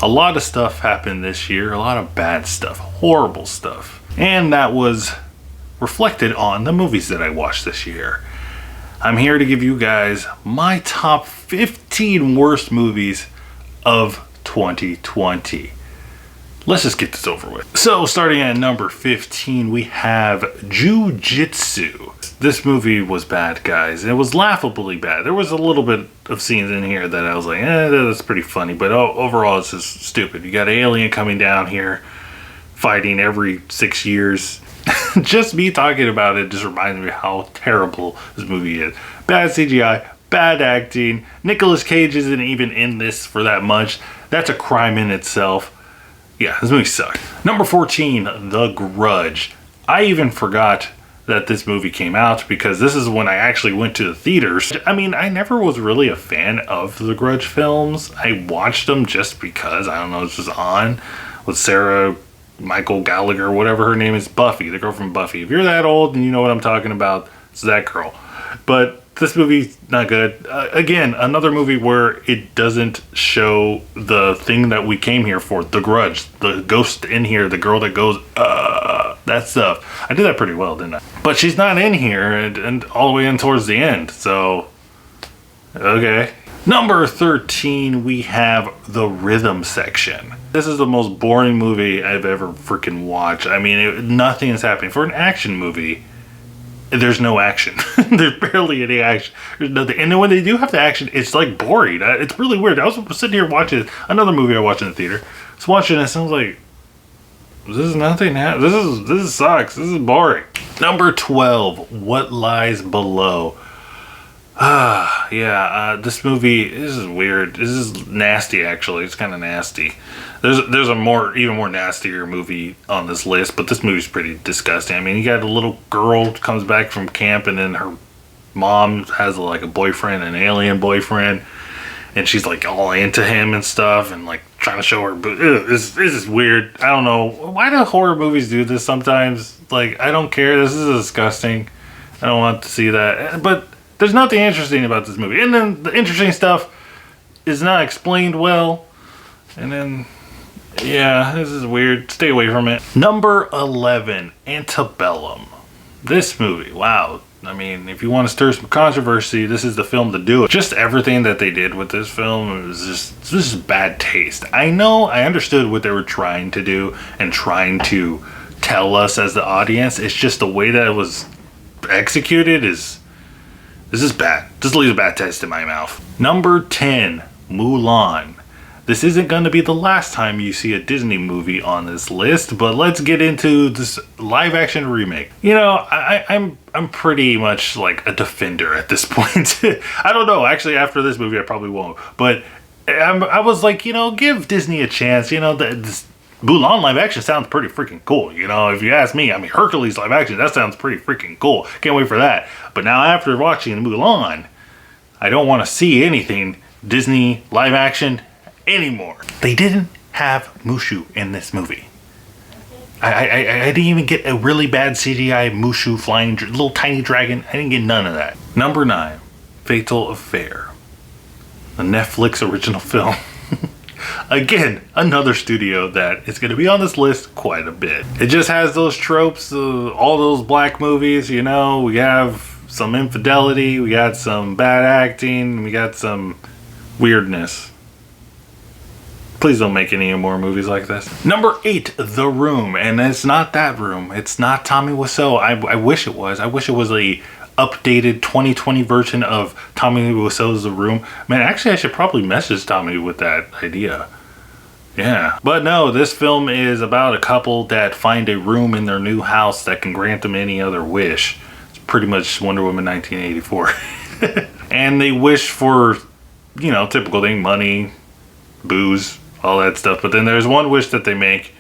A lot of stuff happened this year, a lot of bad stuff, horrible stuff. And that was reflected on the movies that I watched this year. I'm here to give you guys my top 15 worst movies of 2020. Let's just get this over with. So starting at number 15, we have Jiu-Jitsu. This movie was bad, guys. It was laughably bad. There was a little bit of scenes in here that I was like, that's pretty funny. But overall, it's just stupid. You got an alien coming down here, fighting every 6 years. Just me talking about it just reminds me how terrible this movie is. Bad CGI, bad acting. Nicolas Cage isn't even in this for that much. That's a crime in itself. Yeah, this movie sucked. Number 14, The Grudge. I even forgot that this movie came out because this is when I actually went to the theaters. I mean, I never was really a fan of the Grudge films. I watched them just because, I don't know, it's just on with Sarah Michael Gallagher, whatever her name is, Buffy, the girl from Buffy. If you're that old and you know what I'm talking about, it's that girl. But this movie's not good. Again, another movie where it doesn't show the thing that we came here for, the Grudge, the ghost in here, the girl that goes, that stuff. I did that pretty well, didn't I? But she's not in here and all the way in towards the end, so, okay. Number 13, we have The Rhythm Section. This is the most boring movie I've ever freaking watched. I mean, nothing is happening. For an action movie, there's no action. There's barely any action. There's nothing. And then when they do have the action, it's like boring. It's really weird. I was sitting here watching another movie I watched in the theater. I was watching this and I was like, this is nothing. This sucks. This is boring. Number 12, What Lies Below. This movie, this is weird. This is nasty, actually. It's kind of nasty. There's a even more nastier movie on this list, but this movie's pretty disgusting. I mean, you got a little girl who comes back from camp, and then her mom has like a boyfriend, an alien boyfriend, and she's like all into him and stuff, and like trying to show her. But this is weird. I don't know. Why do horror movies do this sometimes? Like, I don't care. This is disgusting. I don't want to see that. But there's nothing interesting about this movie. And then the interesting stuff is not explained well. And then, yeah, this is weird. Stay away from it. Number 11, Antebellum. This movie, wow. I mean, if you want to stir some controversy, this is the film to do it. Just everything that they did with this film was just bad taste. I know, I understood what they were trying to do and trying to tell us as the audience. It's just the way that it was executed is... This is bad. Just leaves a bad taste in my mouth. Number 10, Mulan. This isn't going to be the last time you see a Disney movie on this list, but let's get into this live action remake. You know, I'm pretty much like a defender at this point. I don't know. Actually, after this movie, I probably won't. But I was like, you know, give Disney a chance. You know, this Mulan live action sounds pretty freaking cool. You know, if you ask me, I mean, Hercules live action, that sounds pretty freaking cool. Can't wait for that. But now after watching Mulan, I don't want to see anything Disney live action anymore. They didn't have Mushu in this movie. I didn't even get a really bad CGI Mushu flying little tiny dragon. I didn't get none of that. Number 9, Fatal Affair. The Netflix original film. Again, another studio that is going to be on this list quite a bit. It just has those tropes, all those black movies, you know. We have some infidelity, we got some bad acting, we got some weirdness. Please don't make any more movies like this. Number 8, The Room. And it's not that room. It's not Tommy Wiseau. I wish it was. I wish it was a updated 2020 version of Tommy Wiseau's The Room. Man, actually, I should probably message Tommy with that idea. Yeah. But no, this film is about a couple that find a room in their new house that can grant them any other wish. It's pretty much Wonder Woman 1984. And they wish for, you know, typical thing, money, booze, all that stuff. But then there's one wish that they make.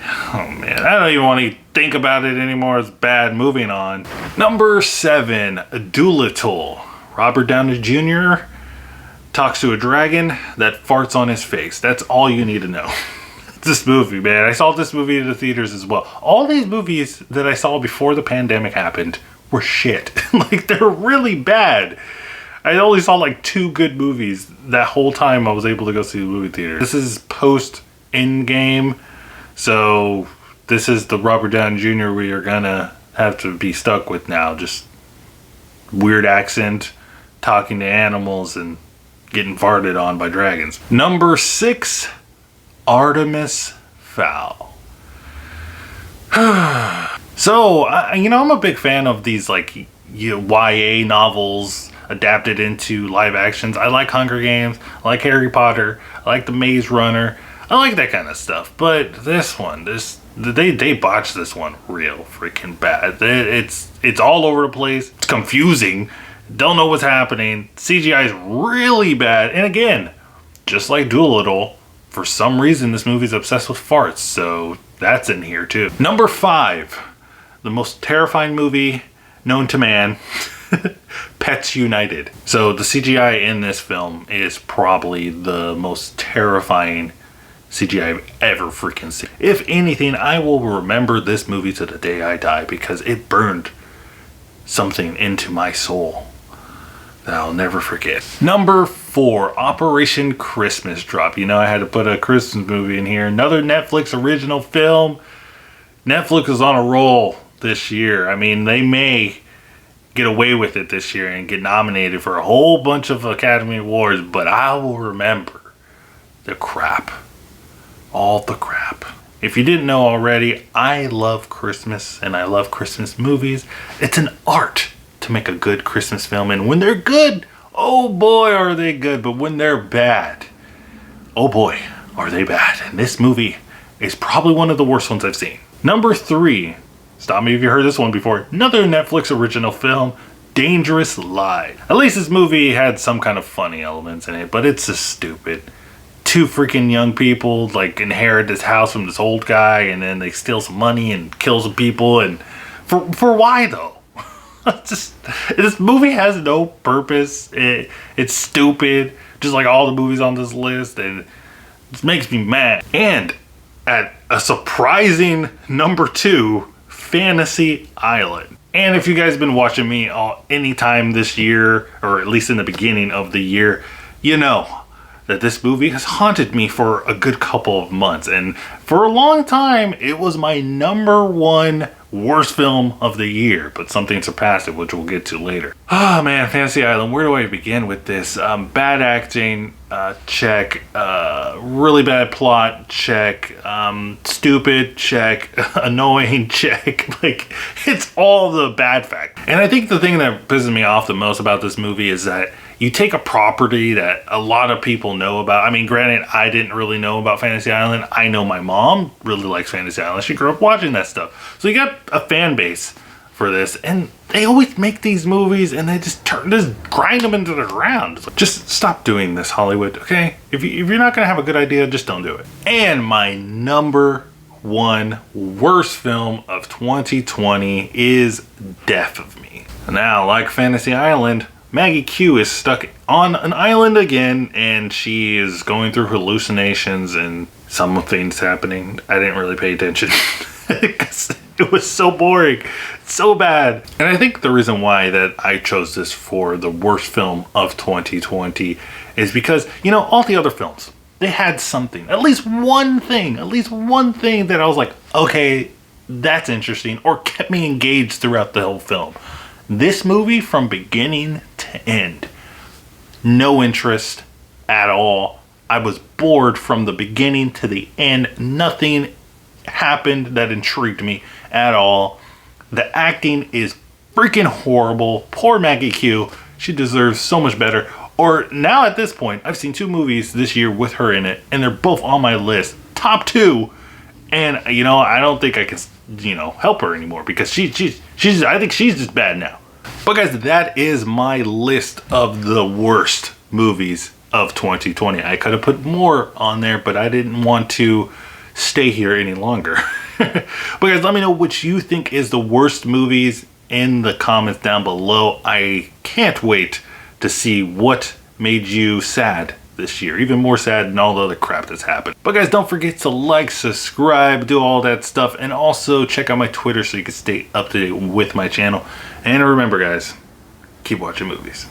Oh man, I don't even want to think about it anymore. It's bad. Moving on. Number 7, Doolittle. Robert Downey Jr. talks to a dragon that farts on his face. That's all you need to know. This movie, man. I saw this movie in the theaters as well. All these movies that I saw before the pandemic happened were shit. Like, they're really bad. I only saw like 2 good movies that whole time I was able to go see the movie theater. This is post Endgame, so this is the Robert Downey Jr. we are gonna have to be stuck with now. Just weird accent, talking to animals, and getting farted on by dragons. Number 6, Artemis Fowl. So, I'm a big fan of these like YA novels adapted into live actions. I like Hunger Games, I like Harry Potter, I like The Maze Runner. I like that kind of stuff. But this one, they botched this one real freaking bad. It's all over the place. It's confusing. Don't know what's happening. CGI is really bad. And again, just like Doolittle, for some reason this movie's obsessed with farts. So that's in here too. Number 5, the most terrifying movie known to man, Pets United. So the CGI in this film is probably the most terrifying CGI I've ever freaking seen. If anything, I will remember this movie to the day I die because it burned something into my soul that I'll never forget. Number 4, Operation Christmas Drop. I had to put a Christmas movie in here. Another Netflix original film. Netflix is on a roll this year. I mean, they may get away with it this year and get nominated for a whole bunch of Academy Awards, but I will remember the crap. All the crap. If you didn't know already, I love Christmas and I love Christmas movies. It's an art to make a good Christmas film, and when they're good, oh boy are they good, but when they're bad, oh boy are they bad. And this movie is probably one of the worst ones I've seen. Number 3, stop me if you heard this one before, another Netflix original film, Dangerous Lies. At least this movie had some kind of funny elements in it, but it's just stupid. 2 freaking young people like inherit this house from this old guy, and then they steal some money and kill some people, and for why though? This movie has no purpose. It's stupid, just like all the movies on this list, and it makes me mad. And at a surprising number 2, Fantasy Island. And if you guys have been watching me anytime this year, or at least in the beginning of the year, you know that this movie has haunted me for a good couple of months. And for a long time, it was my number 1 worst film of the year, but something surpassed it, which we'll get to later. Oh man, Fantasy Island, where do I begin with this? Bad acting, check. Really bad plot, check. Stupid, check. Annoying, check. Like, it's all the bad factors. And I think the thing that pisses me off the most about this movie is that you take a property that a lot of people know about. I mean, granted, I didn't really know about Fantasy Island. I know my mom really likes Fantasy Island. She grew up watching that stuff. So you got a fan base for this, and they always make these movies and they just grind them into the ground. Just stop doing this, Hollywood, okay? If you're not gonna have a good idea, just don't do it. And my number 1 worst film of 2020 is Death of Me. Now, like Fantasy Island, Maggie Q is stuck on an island again, and she is going through hallucinations and something's happening. I didn't really pay attention because it was so boring, so bad. And I think the reason why that I chose this for the worst film of 2020 is because, all the other films, they had something, at least one thing that I was like, okay, that's interesting, or kept me engaged throughout the whole film. This movie, from beginning to end, no interest at all. I was bored from the beginning to the end. Nothing happened that intrigued me at all. The acting is freaking horrible. Poor Maggie Q. She deserves so much better. Or now at this point, I've seen 2 movies this year with her in it, and they're both on my list. Top 2. And, I don't think I can, help her anymore because I think she's just bad now. But guys, that is my list of the worst movies of 2020. I could have put more on there, but I didn't want to stay here any longer. But guys, let me know what you think is the worst movies in the comments down below. I can't wait to see what made you sad this year, even more sad than all the other crap that's happened. But guys, don't forget to like, subscribe, do all that stuff, and also check out my Twitter so you can stay up to date with my channel. And remember guys, keep watching movies.